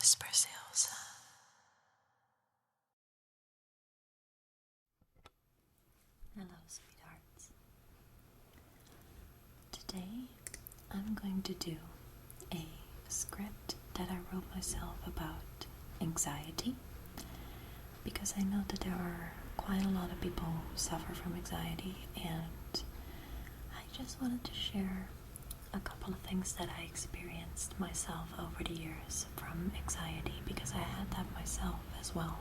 TheWaterwhispers, Ilse. Hello, sweethearts. Today I'm going to do a script that I wrote myself about anxiety, because I know that there are quite a lot of people who suffer from anxiety, and I just wanted to share a couple of things that I experienced myself over the years from anxiety, because I had that myself as well.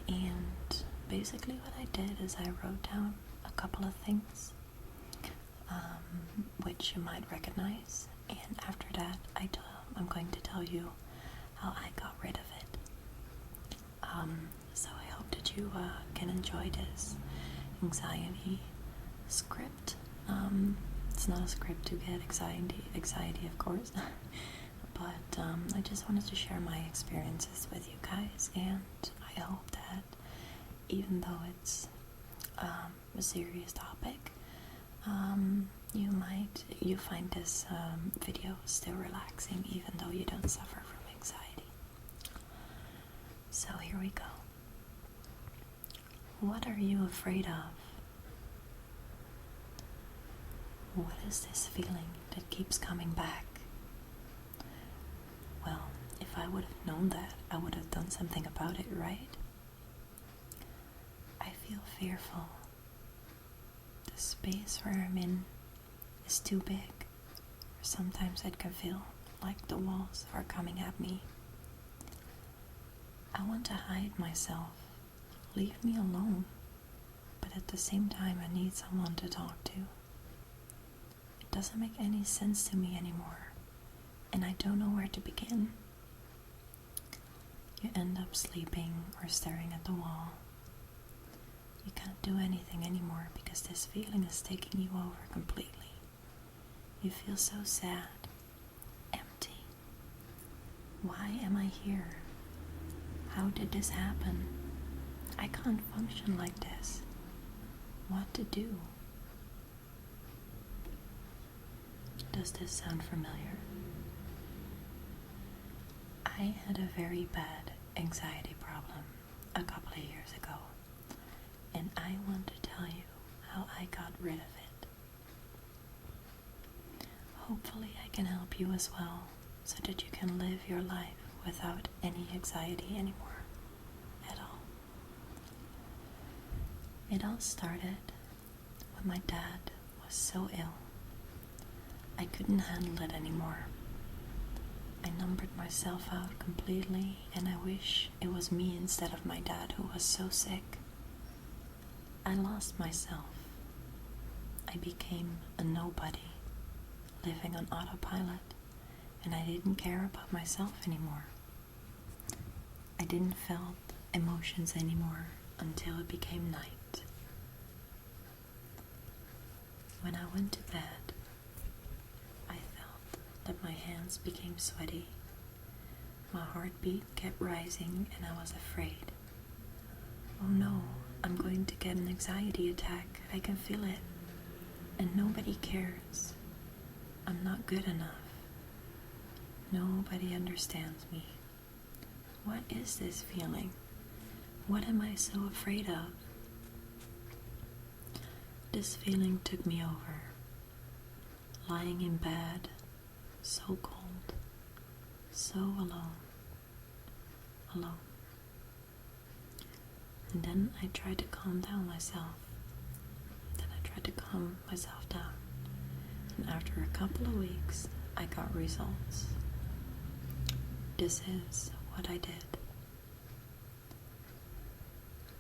And basically what I did is I wrote down a couple of things which you might recognize, and after that I'm going to tell you how I got rid of it. So I hope that you can enjoy this anxiety script. It's not a script to get anxiety of course, but I just wanted to share my experiences with you guys, and I hope that even though it's a serious topic, you find this video still relaxing, even though you don't suffer from anxiety. So here we go. What are you afraid of? What is this feeling that keeps coming back? Well, if I would have known that, I would have done something about it, right? I feel fearful. The space where I'm in is too big. Or sometimes it can feel like the walls are coming at me. I want to hide myself. Leave me alone. But at the same time, I need someone to talk to. It doesn't make any sense to me anymore, and I don't know where to begin. You end up sleeping or staring at the wall. You can't do anything anymore because this feeling is taking you over completely. You feel so sad, empty. Why am I here? How did this happen? I can't function like this. What to do? Does this sound familiar? I had a very bad anxiety problem a couple of years ago, and I want to tell you how I got rid of it. Hopefully I can help you as well, so that you can live your life without any anxiety anymore at all. It all started when my dad was so ill. I couldn't handle it anymore. I numbered myself out completely, and I wish it was me instead of my dad who was so sick. I lost myself. I became a nobody, living on autopilot, and I didn't care about myself anymore. I didn't feel emotions anymore until it became night. When I went to bed, I felt that my hands became sweaty. My heartbeat kept rising, and I was afraid. Oh no, I'm going to get an anxiety attack. I can feel it. And nobody cares. I'm not good enough. Nobody understands me. What is this feeling? What am I so afraid of? This feeling took me over. Lying in bed, so cold, so alone. And then I tried to calm down myself. And after a couple of weeks, I got results. This is what I did.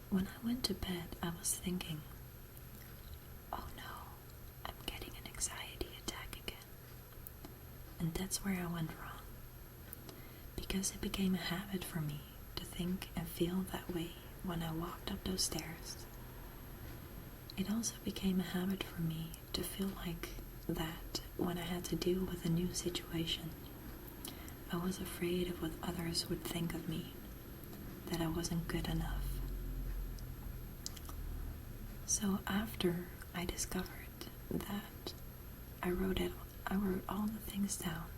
When I went to bed, I was thinking, oh no, I'm getting an anxiety attack again. And that's where I went wrong. Because it became a habit for me to think and feel that way when I walked up those stairs. It also became a habit for me to feel like that when I had to deal with a new situation. I was afraid of what others would think of me, that I wasn't good enough. So after I discovered that, I wrote all the things down,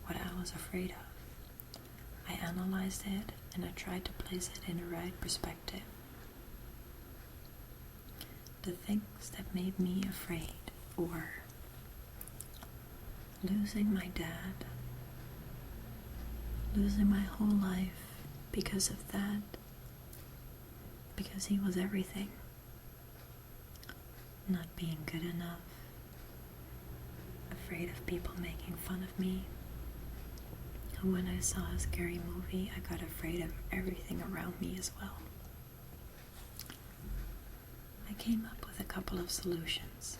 what I was afraid of. analyzed it and I tried to place it in the right perspective. The things that made me afraid were losing my dad, losing my whole life because of that, because he was everything, not being good enough, afraid of people making fun of me. And when I saw a scary movie, I got afraid of everything around me as well. I came up with a couple of solutions.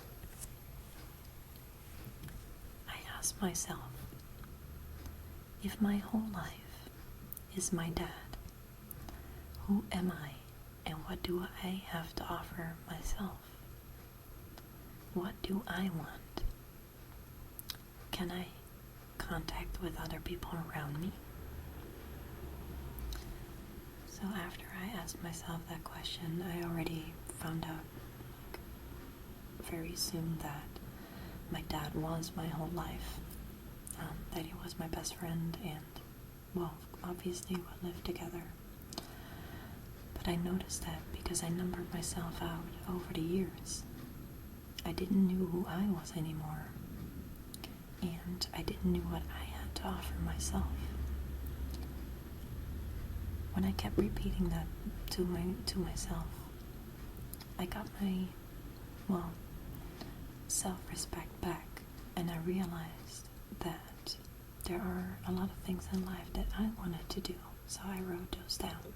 I asked myself, if my whole life is my dad, who am I and what do I have to offer myself? What do I want? Can I contact with other people around me? So after I asked myself that question, I already found out very soon that my dad was my whole life, that he was my best friend, and, well, obviously we lived together. But I noticed that because I numbered myself out over the years, I didn't know who I was anymore, and I didn't know what I had to offer myself. When I kept repeating that to myself, I got my, self-respect back, and I realized that there are a lot of things in life that I wanted to do, so I wrote those down.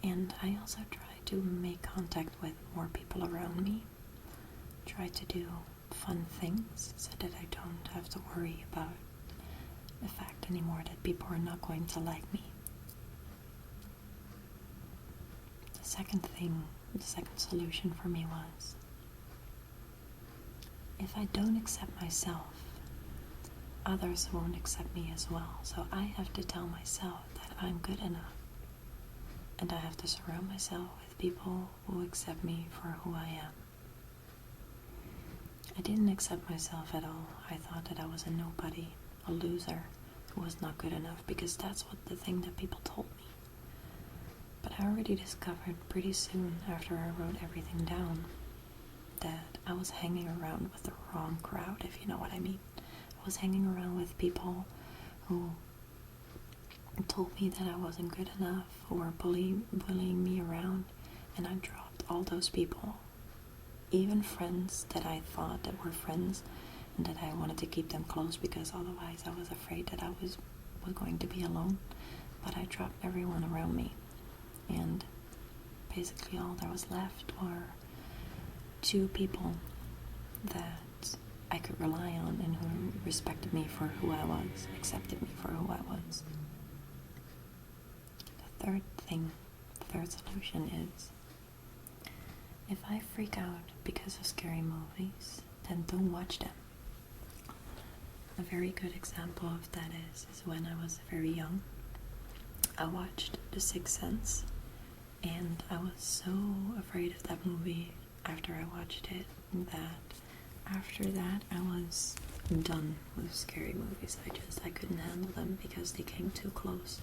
And I also tried to make contact with more people around me, try to do fun things so that I don't have to worry about the fact anymore that people are not going to like me. The second solution for me was, if I don't accept myself, others won't accept me as well. So I have to tell myself that I'm good enough. And I have to surround myself with people who accept me for who I am. I didn't accept myself at all. I thought that I was a nobody, a loser, who was not good enough, because that's what the thing that people told me. But I already discovered pretty soon after I wrote everything down that I was hanging around with the wrong crowd, if you know what I mean. I was hanging around with people who told me that I wasn't good enough, who were bullying me around, and I dropped all those people. Even friends that I thought that were friends and that I wanted to keep them close because otherwise I was afraid that I was going to be alone. But I dropped everyone around me, and basically all there was left were 2 people that I could rely on and who respected me for who I was, accepted me for who I was. The third solution is, if I freak out because of scary movies, then don't watch them. A very good example of that is when I was very young. I watched The Sixth Sense, and I was so afraid of that movie after I watched it that after that I was done with scary movies. I couldn't handle them because they came too close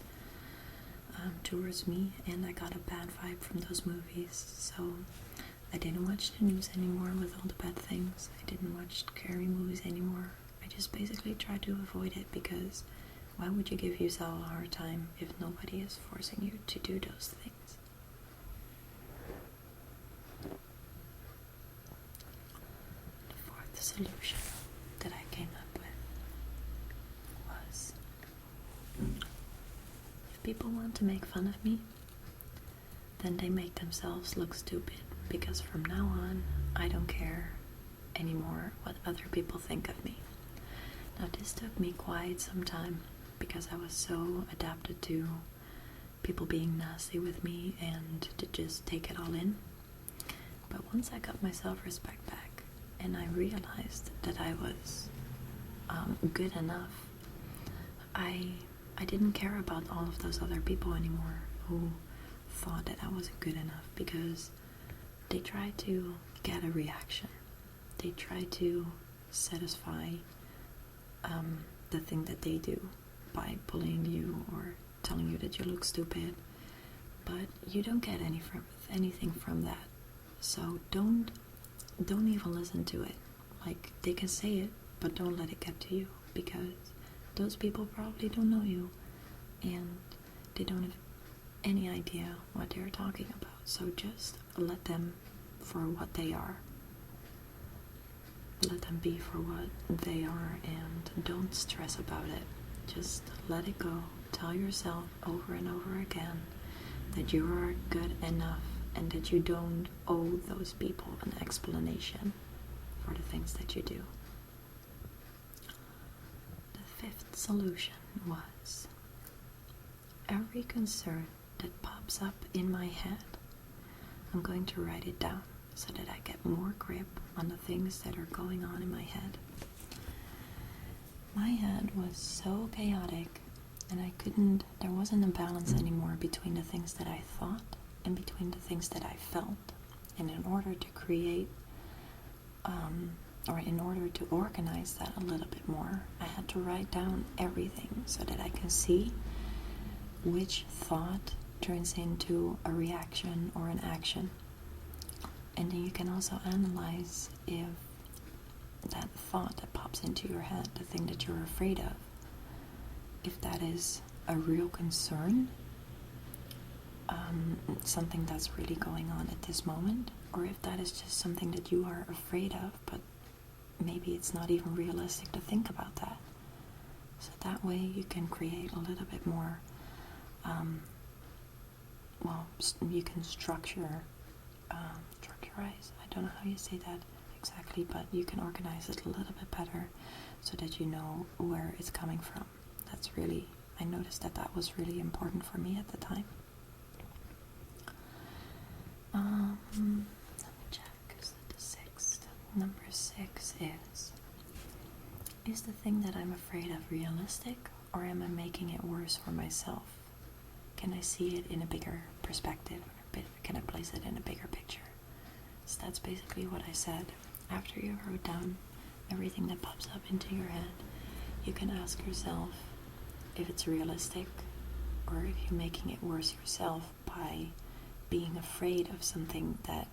towards me, and I got a bad vibe from those movies. So I didn't watch the news anymore with all the bad things. I didn't watch scary movies anymore. I just basically tried to avoid it, because why would you give yourself a hard time if nobody is forcing you to do those things? The fourth solution that I came up with was, if people want to make fun of me, then they make themselves look stupid, because from now on, I don't care anymore what other people think of me. Now this took me quite some time, because I was so adapted to people being nasty with me and to just take it all in. But once I got my self-respect back and I realized that I was good enough, I didn't care about all of those other people anymore who thought that I wasn't good enough, because they tried to get a reaction. They tried to satisfy the thing that they do, by bullying you or telling you that you look stupid, but you don't get anything from that. So don't even listen to it. Like, they can say it, but don't let it get to you, because those people probably don't know you and they don't have any idea what they're talking about. So just let them for what they are. Let them be for what they are, and don't stress about it. Just let it go. Tell yourself over and over again that you are good enough and that you don't owe those people an explanation for the things that you do. The fifth solution was, every concern that pops up in my head, I'm going to write it down so that I get more grip on the things that are going on in my head. My head was so chaotic, and there wasn't a balance anymore between the things that I thought and between the things that I felt. And in order to create, or in order to organize that a little bit more, I had to write down everything so that I can see which thought turns into a reaction or an action. And then you can also analyze if that thought that pops into your head, the thing that you're afraid of, if that is a real concern, something that's really going on at this moment, or if that is just something that you are afraid of, but maybe it's not even realistic to think about that. So that way you can create a little bit more, you can structurize, I don't know how you say that exactly, but you can organize it a little bit better so that you know where it's coming from. I noticed that was really important for me at the time. Let me check, is that the sixth? Number 6 is the thing that I'm afraid of realistic, or am I making it worse for myself? Can I see it in a bigger perspective? Can I place it in a bigger picture? So that's basically what I said. After you wrote down everything that pops up into your head, you can ask yourself if it's realistic, or if you're making it worse yourself by being afraid of something that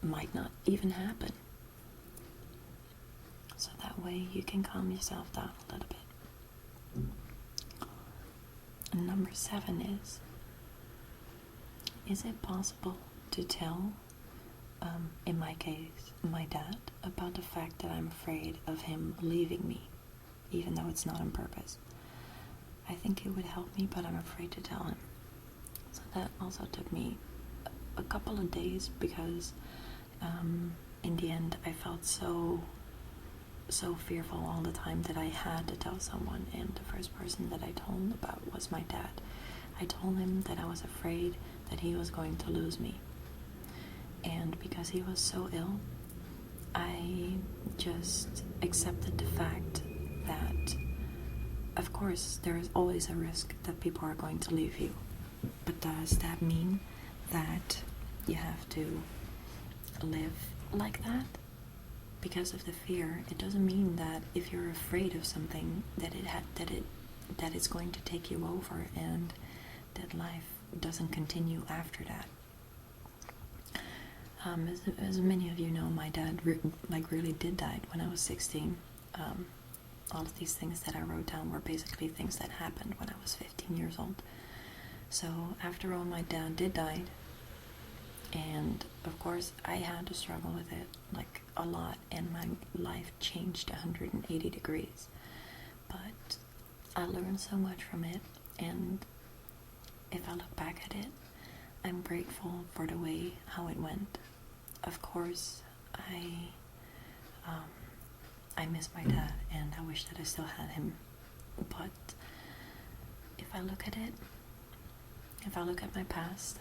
might not even happen. So that way you can calm yourself down a little bit. And number 7 is it possible to tell, in my case, my dad, about the fact that I'm afraid of him leaving me, even though it's not on purpose? I think it would help me, but I'm afraid to tell him. So that also took me a couple of days, because in the end I felt so fearful all the time that I had to tell someone, and the first person that I told about was my dad. I told him that I was afraid that he was going to lose me, and because he was so ill, I just accepted the fact that, of course, there is always a risk that people are going to leave you. But does that mean that you have to live like that? Because of the fear, it doesn't mean that if you're afraid of something that it's going to take you over and that life doesn't continue after that. As many of you know, my dad really did die when I was 16. All of these things that I wrote down were basically things that happened when I was 15 years old. So after all, my dad did die, and of course I had to struggle with it like a lot, and my life changed 180 degrees. But I learned so much from it, and if I look back at it, I'm grateful for the way how it went. Of course, I miss my dad, and I wish that I still had him. But if I look at it, if I look at my past,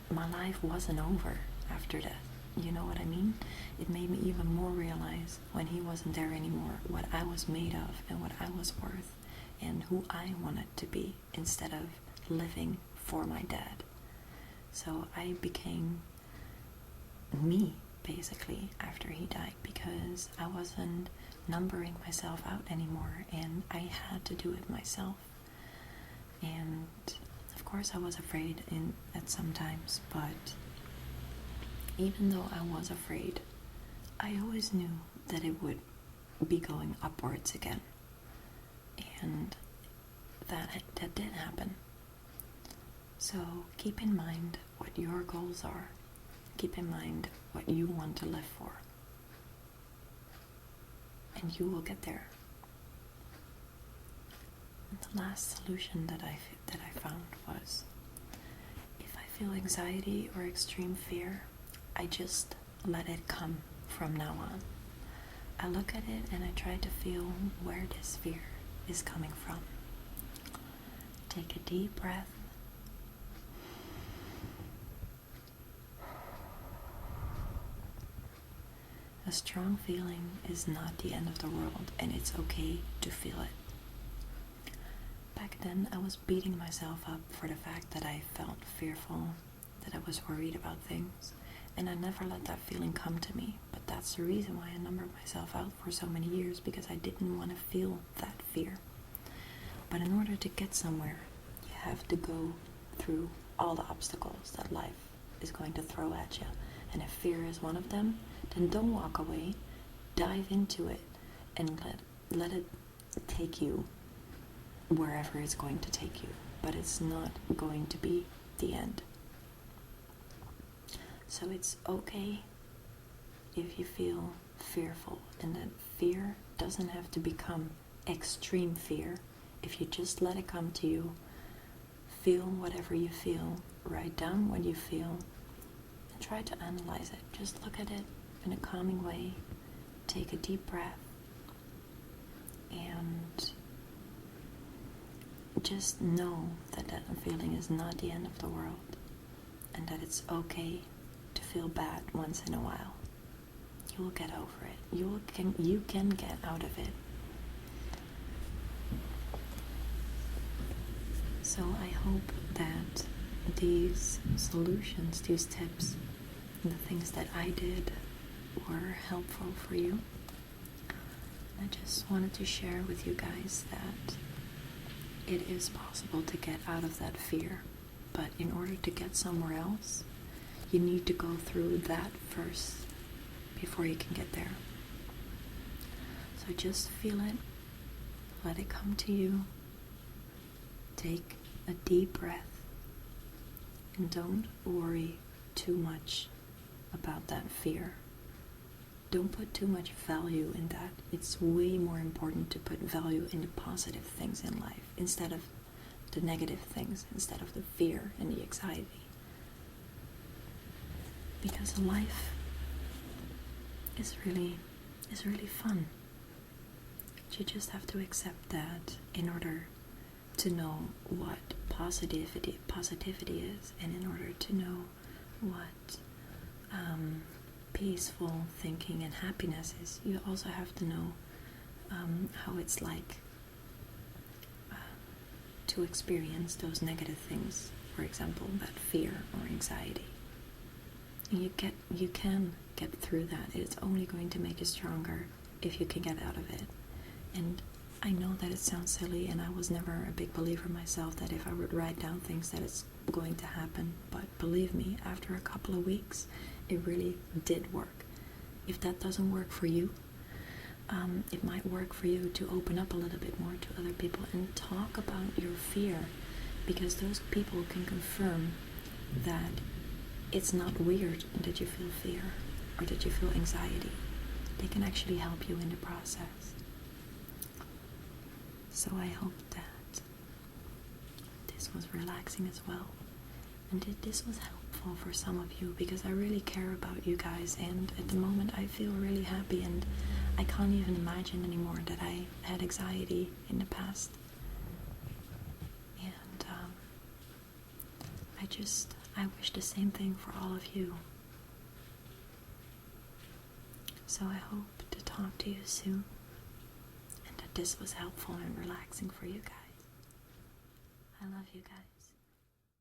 my life wasn't over after death. You know what I mean? It made me even more realize when he wasn't there anymore what I was made of and what I was worth and who I wanted to be, instead of living for my dad. So I became me, basically, after he died, because I wasn't numbering myself out anymore, and I had to do it myself. And of course I was afraid at some times, but even though I was afraid, I always knew that it would be going upwards again. And that did happen. So keep in mind what your goals are. Keep in mind what you want to live for. And you will get there. And the last solution that I found was, if I feel anxiety or extreme fear, I just let it come from now on. I look at it and I try to feel where this fear is coming from. Take a deep breath. A strong feeling is not the end of the world, and it's okay to feel it. Back then, I was beating myself up for the fact that I felt fearful, that I was worried about things, and I never let that feeling come to me. But that's the reason why I numbered myself out for so many years, because I didn't want to feel that fear. But in order to get somewhere, you have to go through all the obstacles that life is going to throw at you. And if fear is one of them, then don't walk away. Dive into it and let it take you wherever it's going to take you. But it's not going to be the end. So it's okay if you feel fearful, and that fear doesn't have to become extreme fear. If you just let it come to you, feel whatever you feel, write down what you feel, and try to analyze it. Just look at it in a calming way, take a deep breath, and just know that that feeling is not the end of the world, and that it's okay to feel bad once in a while. You will get over it. You can get out of it. So I hope that these solutions, these tips, the things that I did were helpful for you. I just wanted to share with you guys that it is possible to get out of that fear, but in order to get somewhere else, you need to go through that first before you can get there. So just feel it, let it come to you, take a deep breath, and don't worry too much about that fear. Don't put too much value in that. It's way more important to put value in the positive things in life instead of the negative things, instead of the fear and the anxiety. Because life is really fun. You just have to accept that in order to know what positivity is, and in order to know what peaceful thinking and happiness is, you also have to know how it's like to experience those negative things, for example, that fear or anxiety. You can get through that. It's only going to make you stronger if you can get out of it. And I know that it sounds silly, and I was never a big believer myself that if I would write down things that it's going to happen. But believe me, after a couple of weeks, it really did work. If that doesn't work for you, it might work for you to open up a little bit more to other people and talk about your fear, because those people can confirm that it's not weird that you feel fear or that you feel anxiety. They can actually help you in the process. So I hope that this was relaxing as well, and that this was helpful for some of you, because I really care about you guys, and at the moment I feel really happy, and I can't even imagine anymore that I had anxiety in the past. And I wish the same thing for all of you. So I hope to talk to you soon, and that this was helpful and relaxing for you guys. I love you guys.